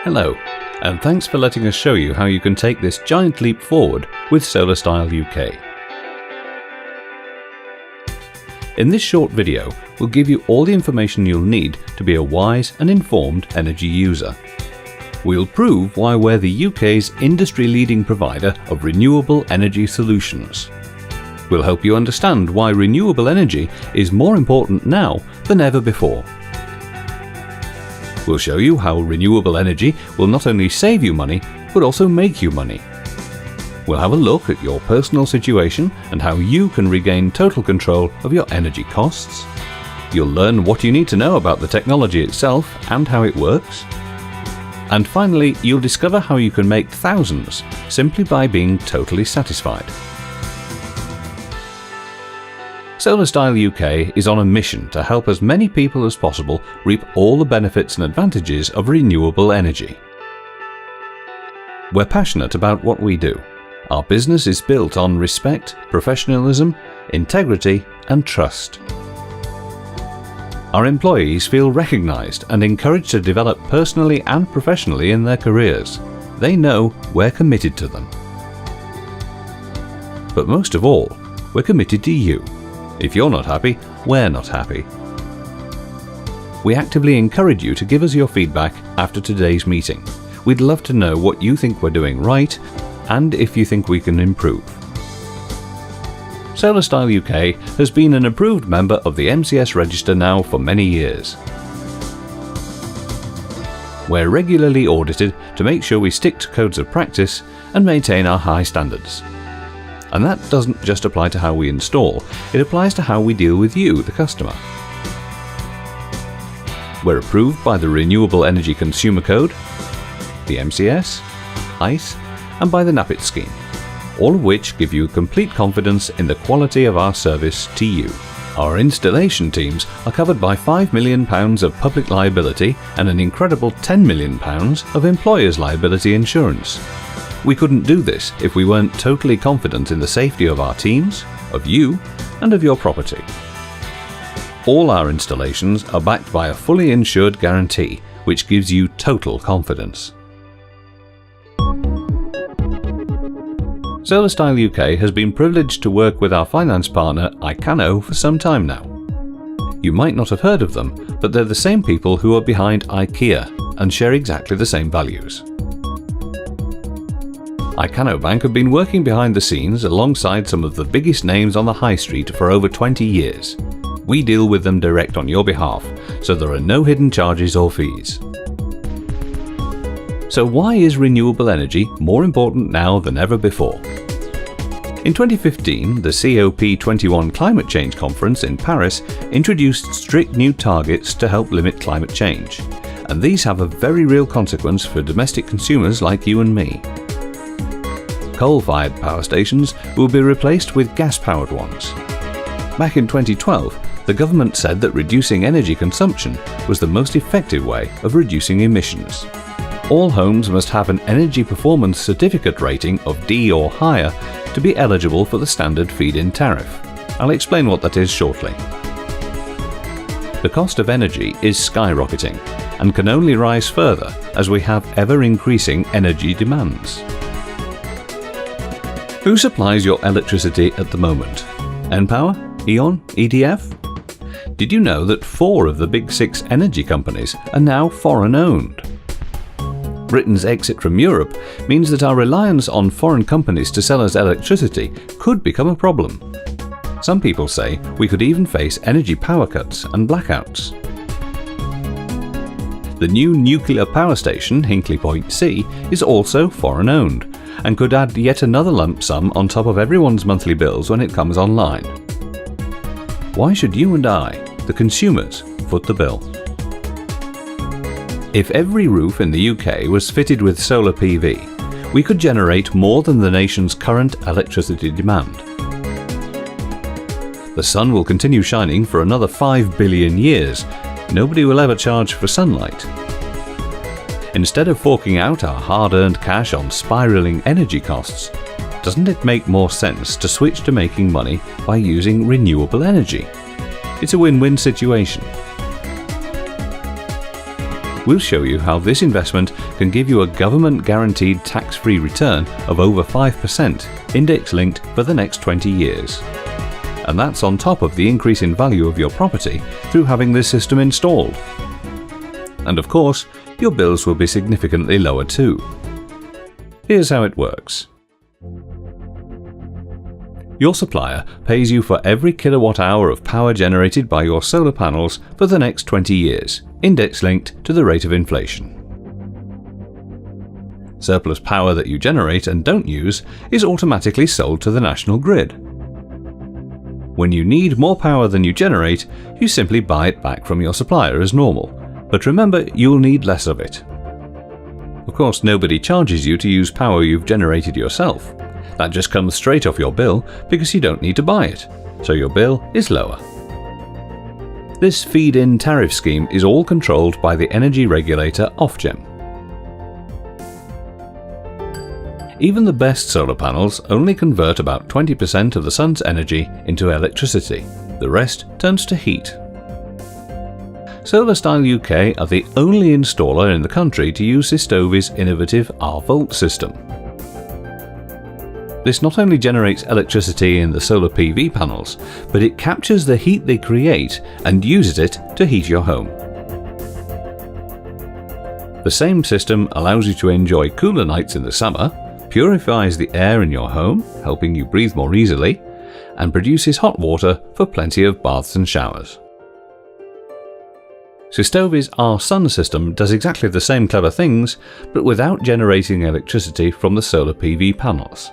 Hello, and thanks for letting us show you how you can take this giant leap forward with Solarstyle UK. In this short video, we'll give you all the information you'll need to be a wise and informed energy user. We'll prove why we're the UK's industry-leading provider of renewable energy solutions. We'll help you understand why renewable energy is more important now than ever before. We'll show you how renewable energy will not only save you money, but also make you money. We'll have a look at your personal situation and how you can regain total control of your energy costs. You'll learn what you need to know about the technology itself and how it works. And finally, you'll discover how you can make thousands simply by being totally satisfied. Solarstyle UK is on a mission to help as many people as possible reap all the benefits and advantages of renewable energy. We're passionate about what we do. Our business is built on respect, professionalism, integrity, and trust. Our employees feel recognised and encouraged to develop personally and professionally in their careers. They know we're committed to them. But most of all, we're committed to you. If you're not happy, we're not happy. We actively encourage you to give us your feedback after today's meeting. We'd love to know what you think we're doing right and if you think we can improve. Solarstyle UK has been an approved member of the MCS register now for many years. We're regularly audited to make sure we stick to codes of practice and maintain our high standards. And that doesn't just apply to how we install, it applies to how we deal with you, the customer. We're approved by the Renewable Energy Consumer Code, the MCS, ICE, and by the NAPIT scheme, all of which give you complete confidence in the quality of our service to you. Our installation teams are covered by £5 million of public liability and an incredible £10 million of employer's liability insurance. We couldn't do this if we weren't totally confident in the safety of our teams, of you, and of your property. All our installations are backed by a fully insured guarantee, which gives you total confidence. Solarstyle UK has been privileged to work with our finance partner Icano for some time now. You might not have heard of them, but they're the same people who are behind IKEA and share exactly the same values. Icano Bank have been working behind the scenes alongside some of the biggest names on the high street for over 20 years. We deal with them direct on your behalf, so there are no hidden charges or fees. So why is renewable energy more important now than ever before? In 2015, the COP21 Climate Change Conference in Paris introduced strict new targets to help limit climate change, and these have a very real consequence for domestic consumers like you and me. Coal-fired power stations will be replaced with gas-powered ones. Back in 2012, the government said that reducing energy consumption was the most effective way of reducing emissions. All homes must have an Energy Performance Certificate rating of D or higher to be eligible for the standard feed-in tariff. I'll explain what that is shortly. The cost of energy is skyrocketing and can only rise further as we have ever-increasing energy demands. Who supplies your electricity at the moment? npower? E.ON? EDF? Did you know that 4 of the big 6 energy companies are now foreign-owned? Britain's exit from Europe means that our reliance on foreign companies to sell us electricity could become a problem. Some people say we could even face energy power cuts and blackouts. The new nuclear power station, Hinkley Point C, is also foreign-owned and could add yet another lump sum on top of everyone's monthly bills when it comes online. Why should you and I, the consumers, foot the bill? If every roof in the UK was fitted with solar PV, we could generate more than the nation's current electricity demand. The sun will continue shining for another 5 billion years. Nobody will ever charge for sunlight. Instead of forking out our hard-earned cash on spiralling energy costs, doesn't it make more sense to switch to making money by using renewable energy? It's a win-win situation. we'll show you how this investment can give you a government-guaranteed tax-free return of over 5%, index-linked for the next 20 years. And that's on top of the increase in value of your property through having this system installed. And of course, your bills will be significantly lower too. Here's how it works. Your supplier pays you for every kilowatt hour of power generated by your solar panels for the next 20 years, index-linked to the rate of inflation. Surplus power that you generate and don't use is automatically sold to the national grid. When you need more power than you generate, you simply buy it back from your supplier as normal, but remember, you'll need less of it. Of course, nobody charges you to use power you've generated yourself. That just comes straight off your bill because you don't need to buy it, so your bill is lower. This feed-in tariff scheme is all controlled by the energy regulator Ofgem. Even the best solar panels only convert about 20% of the sun's energy into electricity. The rest turns to heat. Solarstyle UK are the only installer in the country to use Sistovi's innovative R-Volt system. This not only generates electricity in the solar PV panels, but it captures the heat they create and uses it to heat your home. The same system allows you to enjoy cooler nights in the summer, purifies the air in your home, helping you breathe more easily, and produces hot water for plenty of baths and showers. Sistovi's R-Sun system does exactly the same clever things, but without generating electricity from the solar PV panels.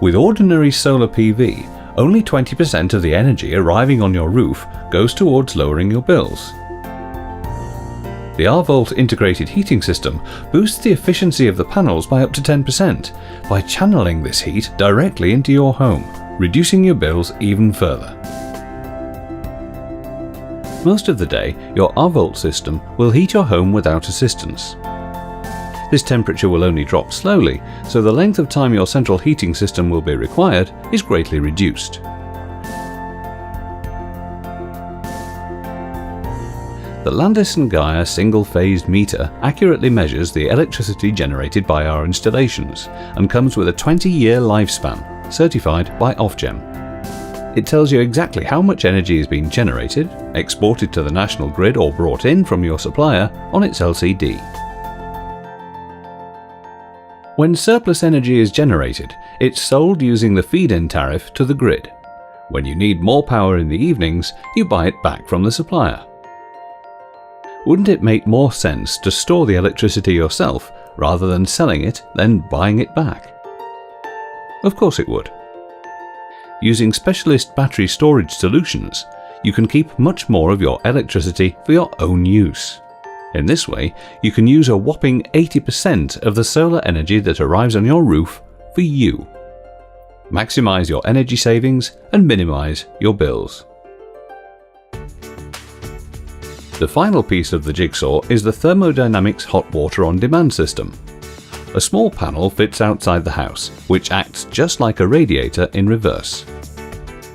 With ordinary solar PV, only 20% of the energy arriving on your roof goes towards lowering your bills. The R-Volt integrated heating system boosts the efficiency of the panels by up to 10% by channeling this heat directly into your home, reducing your bills even further. Most of the day, your R-Volt system will heat your home without assistance. This temperature will only drop slowly, so the length of time your central heating system will be required is greatly reduced. The Landis+Gyr single-phased meter accurately measures the electricity generated by our installations and comes with a 20-year lifespan, certified by Ofgem. It tells you exactly how much energy is being generated, exported to the national grid or brought in from your supplier on its LCD. When surplus energy is generated, it's sold using the feed-in tariff to the grid. When you need more power in the evenings, you buy it back from the supplier. Wouldn't it make more sense to store the electricity yourself rather than selling it, then buying it back? Of course it would. Using specialist battery storage solutions, you can keep much more of your electricity for your own use. In this way, you can use a whopping 80% of the solar energy that arrives on your roof for you. Maximize your energy savings and minimize your bills. The final piece of the jigsaw is the Thermodynamics hot water on demand system. A small panel fits outside the house, which acts just like a radiator in reverse.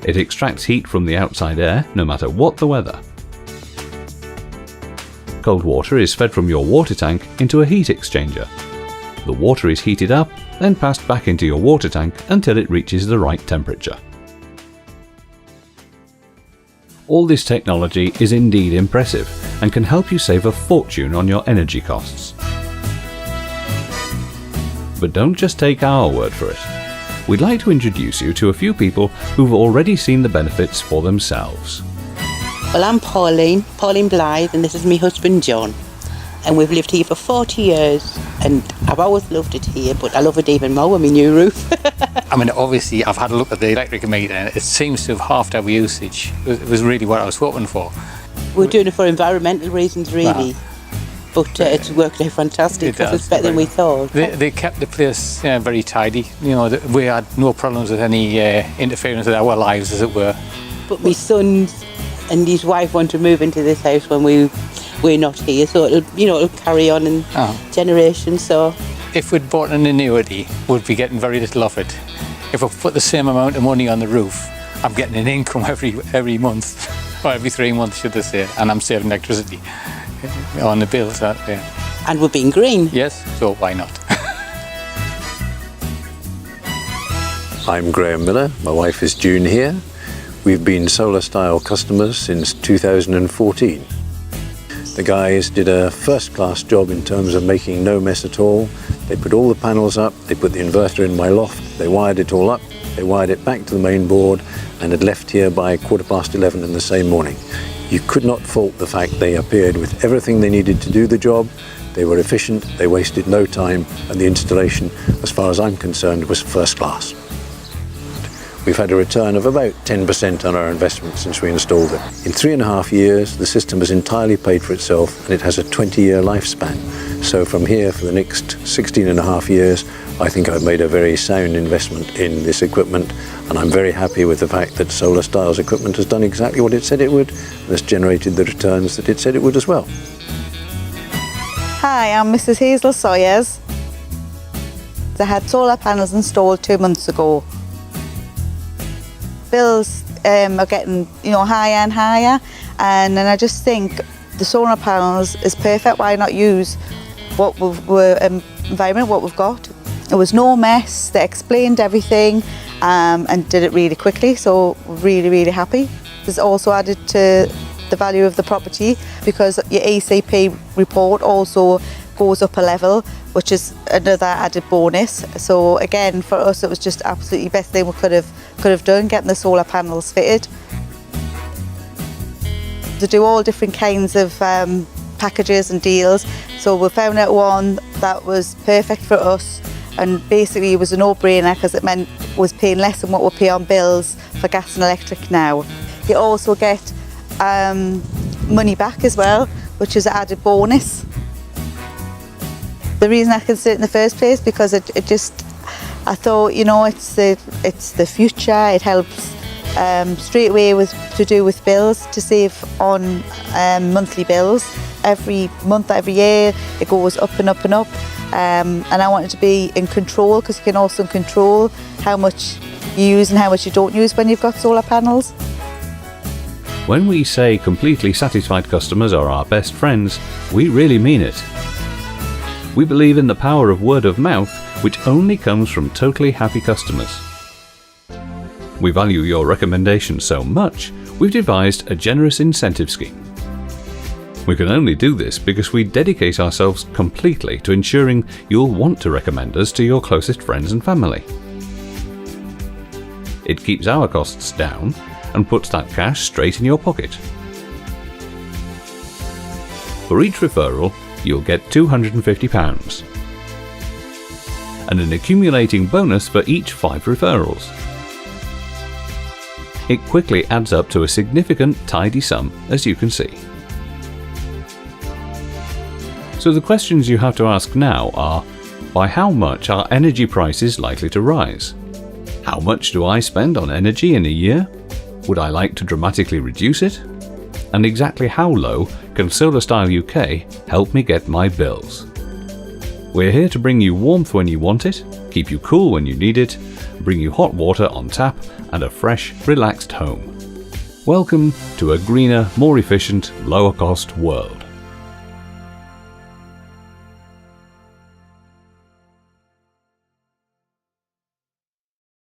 It extracts heat from the outside air no matter what the weather. Cold water is fed from your water tank into a heat exchanger. The water is heated up, then passed back into your water tank until it reaches the right temperature. All this technology is indeed impressive and can help you save a fortune on your energy costs. But don't just take our word for it. We'd like to introduce you to a few people who've already seen the benefits for themselves. Well, I'm Pauline Blythe, and this is my husband John. And we've lived here for 40 years, and I've always loved it here, but I love it even more with my new roof. I mean, obviously, I've had a look at the electric meter, and it seems to have halved our usage. It was really what I was hoping for. We're doing it for environmental reasons, really. But it's worked out fantastic, because it's better than we thought. They kept the place very tidy. You know, we had no problems with any interference with our lives, as it were. But my son and his wife want to move into this house when we're not here, so it'll carry on in generations. So if we'd bought an annuity, we'd be getting very little of it. If I put the same amount of money on the roof, I'm getting an income every month. Or every 3 months, should I say, and I'm saving electricity on the bills. Yeah. And we're being green. Yes, so why not? I'm Graham Miller, my wife is June here. We've been Solarstyle customers since 2014. The guys did a first-class job in terms of making no mess at all. They put all the panels up, they put the inverter in my loft, they wired it all up, they wired it back to the main board and had left here by 11:15 in the same morning. You could not fault the fact they appeared with everything they needed to do the job. They were efficient, they wasted no time, and the installation, as far as I'm concerned, was first class. We've had a return of about 10% on our investment since we installed it. In 3.5 years, the system has entirely paid for itself and it has a 20-year lifespan. So from here for the next 16.5 years, I think I've made a very sound investment in this equipment, and I'm very happy with the fact that Solarstyle's equipment has done exactly what it said it would and has generated the returns that it said it would as well. Hi, I'm Mrs. Hazel Sawyers. I had solar panels installed 2 months ago. Bills are getting higher and higher, and then I just think the solar panels is perfect. Why not use what environment, what we've got? It was no mess. They explained everything and did it really quickly, so really happy. It's also added to the value of the property because your ECP report also goes up a level, which is another added bonus. So again, for us, it was just absolutely best thing we could have done, getting the solar panels fitted. To do all different kinds of packages and deals, so we found out one that was perfect for us, and basically it was a no-brainer because it meant was paying less than what we pay on bills for gas and electric now. You also get money back as well, which is an added bonus. The reason I considered it in the first place because I thought it's the future. It helps straight away to do with bills, to save on monthly bills. Every month, every year, it goes up and up and up. And I wanted to be in control because you can also control how much you use and how much you don't use when you've got solar panels. When we say completely satisfied customers are our best friends, we really mean it. We believe in the power of word of mouth, which only comes from totally happy customers. We value your recommendation so much, we've devised a generous incentive scheme. We can only do this because we dedicate ourselves completely to ensuring you'll want to recommend us to your closest friends and family. It keeps our costs down and puts that cash straight in your pocket. For each referral, you'll get £250 and an accumulating bonus for each 5 referrals. It quickly adds up to a significant tidy sum, as you can see. So the questions you have to ask now are, by how much are energy prices likely to rise? How much do I spend on energy in a year? Would I like to dramatically reduce it? And exactly how low can Solarstyle UK help me get my bills? We're here to bring you warmth when you want it, keep you cool when you need it, bring you hot water on tap and a fresh, relaxed home. Welcome to a greener, more efficient, lower cost world.